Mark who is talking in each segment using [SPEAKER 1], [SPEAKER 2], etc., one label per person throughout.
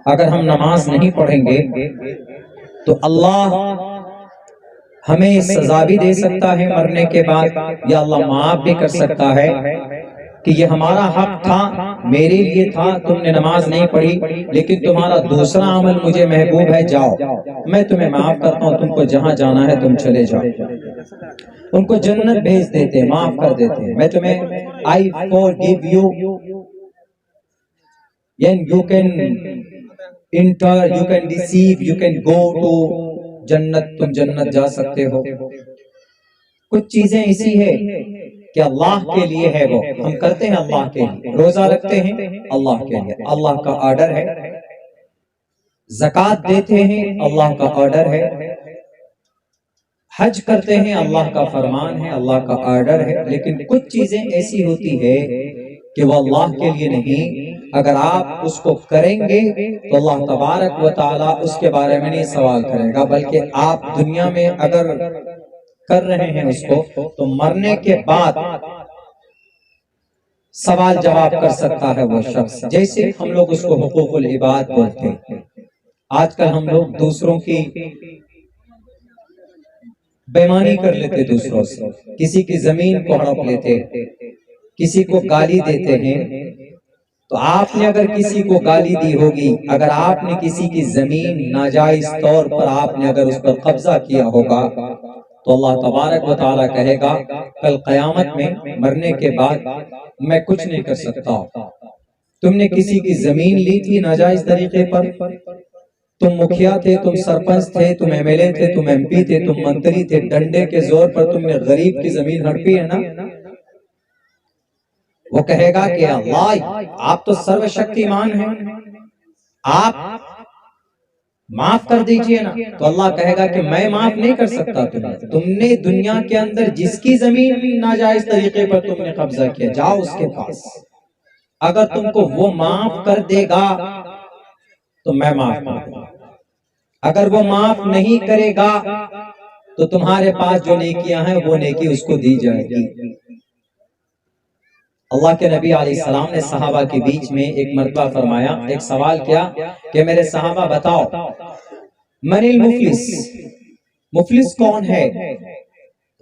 [SPEAKER 1] अगर हम नमाज नहीं पढ़ेंगे तो अल्लाह हमें सजा भी दे सकता है मरने के बाद, या अल्लाह माफ भी कर सकता है कि ये हमारा हक था, मेरे लिए था, तुमने नमाज नहीं पढ़ी, लेकिन तुम्हारा दूसरा अमल मुझे महबूब है, जाओ मैं तुम्हें माफ करता हूँ, तुमको जहां जाना है तुम चले जाओ। उनको जन्नत भेज देते, माफ कर देते, मैं तुम्हें I forgive you and you can enter, you can receive, you can go to जन्नत, तुम जन्नत जा सकते हो। कुछ चीजें ऐसी है कि अल्लाह के लिए है, वो हम करते हैं अल्लाह के लिए, रोजा रखते हैं अल्लाह के लिए, अल्लाह का ऑर्डर है, ज़कात देते हैं अल्लाह का ऑर्डर है, हज करते हैं अल्लाह का फरमान है, अल्लाह का ऑर्डर है। लेकिन कुछ चीजें ऐसी होती है कि वो अल्लाह के लिए नहीं, अगर आप उसको करेंगे तो अल्लाह तबारक व तआला उसके बारे में नहीं सवाल करेगा, बल्कि आप दुनिया में अगर कर रहे हैं उसको तो मरने के बाद सवाल जवाब कर सकता है वो शख्स। जैसे हम लोग उसको हुकूकुल इबाद बोलते हैं। आजकल हम लोग दूसरों की बेईमानी कर लेते, दूसरों से किसी की जमीन को हड़प लेते, किसी को गाली देते हैं। तो आपने अगर किसी को गाली दी होगी, अगर आपने किसी की जमीन नाजायज तौर पर आपने अगर उस पर कब्जा किया होगा, तो अल्लाह तबारक व तआला कहेगा कल क़यामत में मरने के बाद मैं कुछ नहीं कर सकता। तुमने किसी की जमीन ली थी नाजायज तरीके पर, तुम मुखिया थे, तुम सरपंच थे, तुम एमएलए थे, तुम एमपी थे, तुम मंत्री थे, डंडे के जोर पर तुमने गरीब की जमीन हड़पी है ना। वो कहेगा कि अल्लाह आप तो सर्वशक्तिमान हैं, आप माफ कर दीजिए ना। तो अल्लाह कहेगा कि मैं माफ नहीं कर सकता तुम्हें, तुमने दुनिया के अंदर जिसकी जमीन नाजायज तरीके पर तुमने कब्जा किया, जाओ उसके पास, अगर तुमको वो माफ कर देगा तो मैं माफ कर दूंगा, अगर वो माफ नहीं करेगा तो तुम्हारे पास जो नेकियां हैं वो नेकी उसको दी जाएगी। अल्लाह के नबी अलैहिस्सलाम ने सहाबा के बीच में एक मर्तबा फरमाया, एक सवाल किया कि मेरे सहाबा बताओ मनिल मुफलिस, मुफलिस कौन है,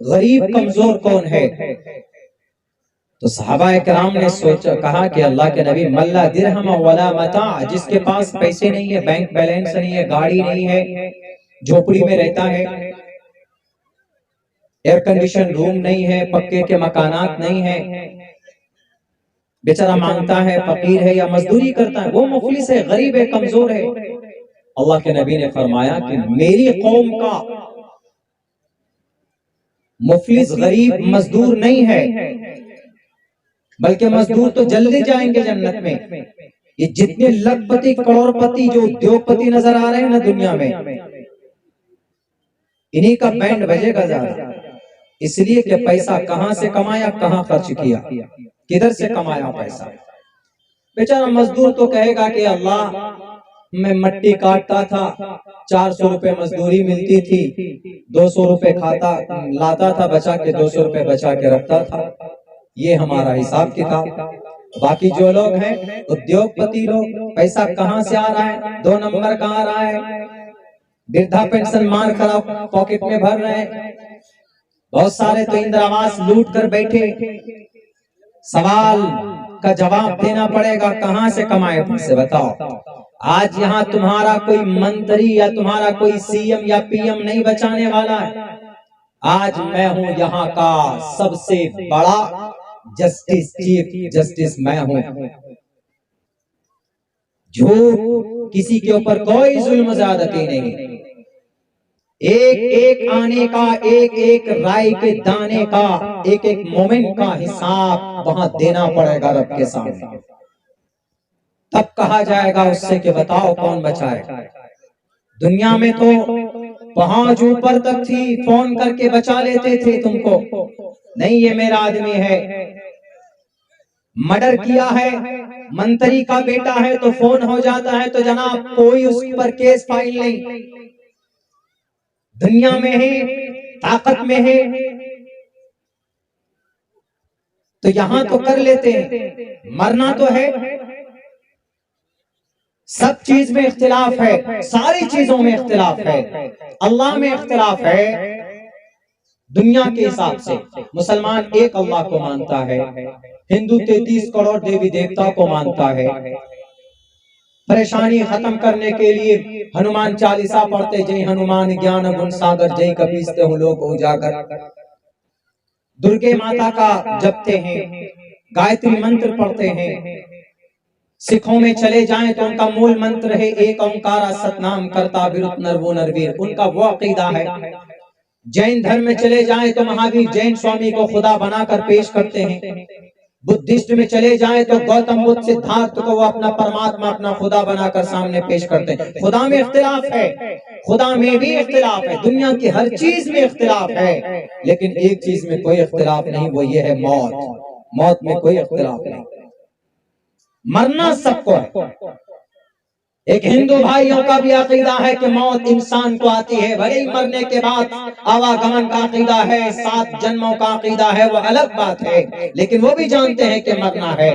[SPEAKER 1] गरीब कमजोर कौन है। तो सहाबा इकराम ने सोचा, कहा कि अल्लाह के नबी मल्ला दिरहम वला मता, जिसके पास पैसे नहीं है, बैंक बैलेंस नहीं है, गाड़ी नहीं है, झोपड़ी में रहता है, एयर कंडीशन रूम नहीं है, पक्के के मकानात नहीं है, बेचारा मांगता है, फकीर है या मजदूरी करता है, वो मुफलिस है, गरीब है, कमजोर है। अल्लाह के नबी ने फरमाया कि मेरी कौम का मुफलिस गरीब मजदूर नहीं है, बल्कि मजदूर तो जल्दी जाएंगे जन्नत में। ये जितने लखपति करोड़पति जो उद्योगपति नजर आ रहे हैं ना दुनिया में, इन्हीं का बैंड बजेगा ज्यादा, इसलिए कि पैसा कहां से कमाया, कहां खर्च किया, किधर से कमाया पैसा। बेचारा मजदूर तो कहेगा कि अल्लाह मैं मट्टी काटता था, 400 रुपए मजदूरी मिलती थी, 200 रुपए खाता लाता था बचा के, 200 रुपए बचा के रखता था, ये हमारा हिसाब किताब। बाकी जो लोग हैं उद्योगपति लोग, पैसा कहां से आ रहा है, 2 नंबर का आ रहा है, वृद्धा पेंशन मार कर पॉकेट में भर रहे हैं, बहुत सारे तो इंदिरा आवास लूट कर बैठे। सवाल का जवाब देना पड़ेगा, कहां से कमाए पैसे बताओ। आज यहाँ तुम्हारा कोई मंत्री या तुम्हारा कोई सीएम या पीएम नहीं बचाने वाला है, आज मैं हूं यहाँ का सबसे बड़ा जस्टिस, चीफ जस्टिस मैं हूं। झूठ, किसी के ऊपर कोई जुल्म ज्यादती नहीं, एक एक आने का, एक एक राय के दाने का, एक एक मोमेंट का हिसाब वहां देना पड़ेगा रब के सामने। तब कहा जाएगा उससे कि बताओ कौन बचाएगा। दुनिया में तो पहुंच ऊपर तक थी, फोन करके बचा लेते थे तुमको, नहीं ये मेरा आदमी है, मर्डर किया है, मंत्री का बेटा है, तो फोन हो जाता है तो जनाब कोई उस पर केस फाइल नहीं। दुनिया में है, ताकत में है, तो यहां तो कर लेते हैं, मरना तो है। सब चीज में इख्तिलाफ है, सारी चीजों में इख्तिलाफ है। अल्लाह में इख्तिलाफ है दुनिया के हिसाब से। मुसलमान एक अल्लाह को मानता है, हिंदू 33 करोड़ देवी देवता को मानता है। परेशानी खत्म करने के लिए हनुमान चालीसा पढ़ते, जय हनुमान ज्ञान गुण सागर, जय कपीसते हूँ लोग उजागर। दुर्गे माता का जपते हैं, गायत्री मंत्र पढ़ते हैं। सिखों में चले जाएं तो उनका मूल मंत्र है एक ओंकार सतनाम करता विरुद्ध नरवो नरवीर, उनका वो अकीदा है। जैन धर्म में चले जाएं तो महावीर जैन स्वामी को खुदा बनाकर पेश करते हैं। बुद्धिस्ट में चले जाएं तो गौतम बुद्ध सिद्धार्थ को वो अपना परमात्मा, अपना खुदा बनाकर सामने पेश करते हैं। खुदा में इख्तिलाफ है, खुदा में भी इख्तिलाफ है, दुनिया की हर चीज में इख्तिलाफ है, लेकिन एक चीज में कोई इख्तिलाफ नहीं, वो ये है मौत। मौत में कोई इख्तिलाफ नहीं, मरना सबको है। एक हिंदू भाइयों का भी अकीदा है कि मौत इंसान को आती है, भले ही मरने के बाद आवागमन का अकीदा है, 7 जन्मों का अकीदा है, वो अलग बात है, लेकिन वो भी जानते हैं कि मरना है।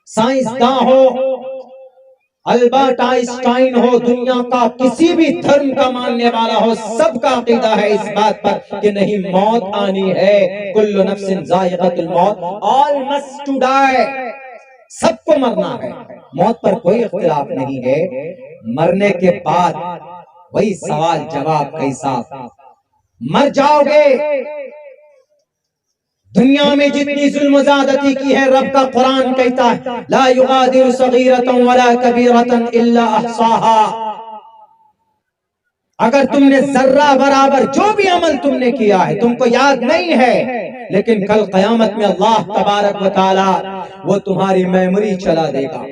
[SPEAKER 1] साइंसदान हो, अल्बर्ट आइंस्टाइन हो, दुनिया का किसी भी धर्म का मानने वाला हो, सबका अकीदा है इस बात पर कि नहीं, मौत आनी है। कुल्लु नफ्सिन ज़ाइक़तुल मौत, ऑल मस्ट टू डाई, सबको मरना है। मौत पर कोई इख्तिलाफ नहीं है। मरने के बाद वही सवाल जवाब कैसा, मर जाओगे। दुनिया में जितनी जुल्म ज़्यादती की है, रब का कुरान कहता है ला युगादिरु सगीरतन वला कबीरतन इल्ला अहसाहा। अगर तुमने जर्रा बराबर जो भी अमल तुमने किया है तुमको याद नहीं है, लेकिन कल कयामत में अल्लाह तबारक व तआला वो तुम्हारी मेमोरी चला देगा।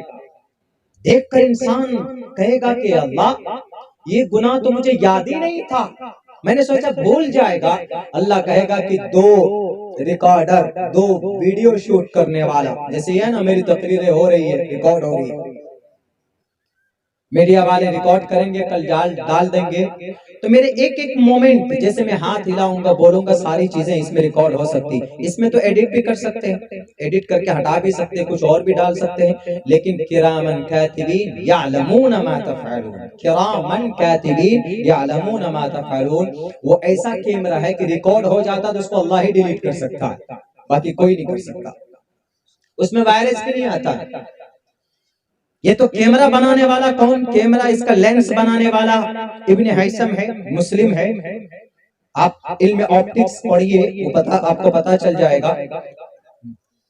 [SPEAKER 1] देखकर इंसान कहेगा कि अल्लाह ये गुनाह तो मुझे याद ही नहीं था, मैंने सोचा भूल जाएगा। अल्लाह कहेगा कि 2 रिकॉर्डर, 2 वीडियो शूट करने वाला, जैसे ये ना मेरी तकरीरें हो रही है, रिकॉर्ड हो रही है, मीडिया वाले रिकॉर्ड करेंगे, कल डाल देंगे, तो मेरे एक एक मोमेंट, जैसे मैं हाथ हिलाऊंगा, बोलूंगा, सारी चीजें इसमें रिकॉर्ड हो सकती। इसमें तो एडिट भी कर सकते हैं, एडिट करके हटा भी सकते हैं, कुछ और भी डाल सकते हैं, लेकिन किरामन कातिबीन यअलमून मा तफअलून, किरामन कातिबीन यअलमून मा तफअलून। वो ऐसा कैमरा है कि रिकॉर्ड हो जाता तो उसको अल्लाह ही डिलीट कर सकता है, बाकी कोई नहीं कर सकता। उसमें वायरस भी नहीं आता। ये तो कैमरा बनाने वाला कौन, कैमरा इसका लेंस बनाने वाला इब्न हैसम है, मुस्लिम है। आप इल्म ऑप्टिक्स पढ़िए, वो आपको पता चल जाएगा।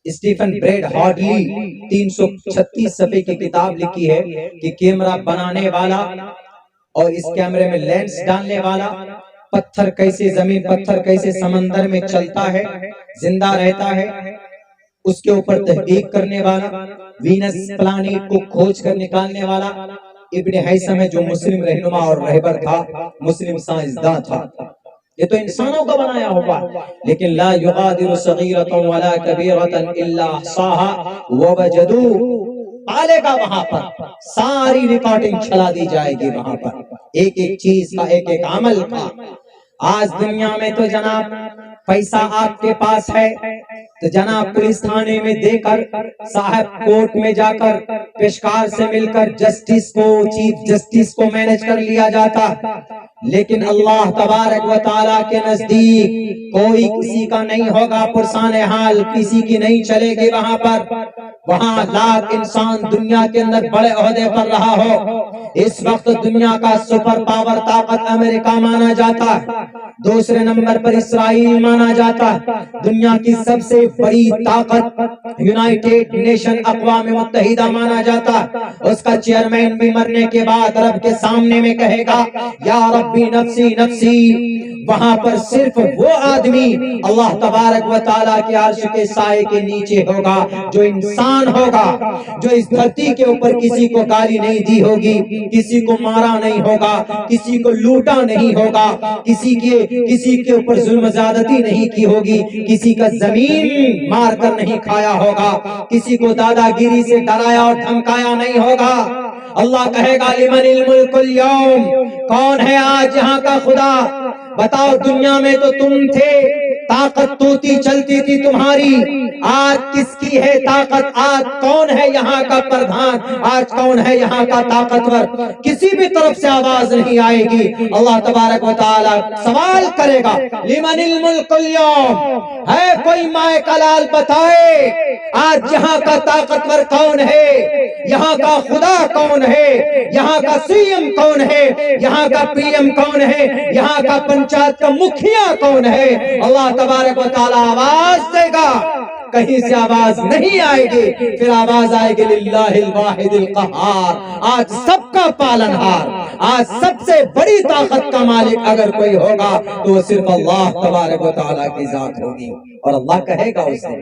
[SPEAKER 1] स्टीफन ब्रेड हार्डली 336 सफ़े की किताब लिखी है कि कैमरा बनाने वाला और इस कैमरे में लेंस डालने वाला, पत्थर कैसे जमीन, पत्थर कैसे समंदर में चलता है, जिंदा रहता है, उसके ऊपर तहकीक करने वाला, वीनस प्लानेट को खोज कर निकालने वाला इब्न हैसम है, जो मुस्लिम रहनुमा और रहबर था, मुस्लिम साइंसदान था। ये तो इंसानों का बनाया हुआ, लेकिन ला युगादिरु सगीरतन वला कबीरतन इल्ला अहसाहा ववजदू, पालेगा वहां पर, सारी रिकॉर्डिंग चला दी जाएगी वहां पर, एक एक चीज का, एक एक अमल का। आज दुनिया में तो जनाब पैसा आपके पास है तो जनाब पुलिस थाने में देकर, साहब कोर्ट में जाकर पेशकार से मिलकर जस्टिस को, चीफ जस्टिस को मैनेज कर लिया जाता। लेकिन अल्लाह तबारक व तआला के नजदीक कोई किसी का नहीं होगा, पुरसाने हाल किसी की नहीं चलेगी वहां पर। वहां लाख इंसान दुनिया के अंदर बड़े ओहदे पर रहा हो, इस वक्त दुनिया का सुपर पावर ताकत अमेरिका माना जाता है, दूसरे नंबर पर इसराइल माना जाता है, दुनिया की सबसे बड़ी ताकत यूनाइटेड नेशन अक़वाम मुत्तहिदा माना जाता है। उसका चेयरमैन भी मरने के बाद रब के सामने में कहेगा या रब्बी नफ्सी नफ्सी। वहां पर सिर्फ वो आदमी अल्लाह तबारक व तआला के अर्श के साए के नीचे होगा जो इंसान होगा, जो इस धरती के ऊपर किसी को गाली नहीं दी होगी, किसी को मारा नहीं होगा, किसी को लूटा नहीं होगा, किसी के ऊपर जुल्म ज़्यादती नहीं की होगी, किसी का जमीन मार कर नहीं खाया होगा, किसी को दादागिरी से डराया और धमकाया नहीं होगा। अल्लाह कहेगा लिमनिल मुल्कुल यौम, कौन है आज यहाँ का खुदा, बताओ दुनिया में तो तुम थे, ताकत तोती चलती थी तुम्हारी, आज किसकी है ताकत? आज कौन है यहाँ का प्रधान? आज कौन है यहाँ का ताकतवर? किसी भी तरफ से आवाज नहीं आएगी। अल्लाह तबारक व तआला सवाल करेगा, लिमनिल मुल्कुल यौम, है कोई माए का लाल बताए आज यहाँ का ताकतवर कौन है? यहाँ का खुदा कौन है? यहाँ का सीएम कौन है? यहाँ का पीएम कौन है? यहाँ का पंचायत का मुखिया कौन है? अल्लाह तबारक व तआला आवाज देगा, कहीं से आवाज नहीं आएगी, फिर आवाज आएगी लिल्लाहिल वाहिदिल क़हार, आज सबका पालनहार, आज सबसे बड़ी ताकत का मालिक अगर कोई होगा तो वो सिर्फ अल्लाह तबारक व तआला की जात होगी। और अल्लाह कहेगा उसे,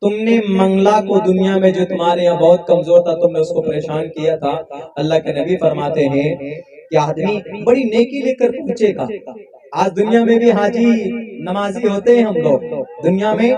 [SPEAKER 1] तुमने मंगला को दुनिया में जो तुम्हारे यहाँ बहुत कमजोर था, तुमने उसको परेशान किया था। अल्लाह के नबी फरमाते हैं कि आदमी बड़ी नेकी लेकर पहुंचेगा। आज दुनिया में भी हाजी नमाजी होते हैं हम लोग, दुनिया में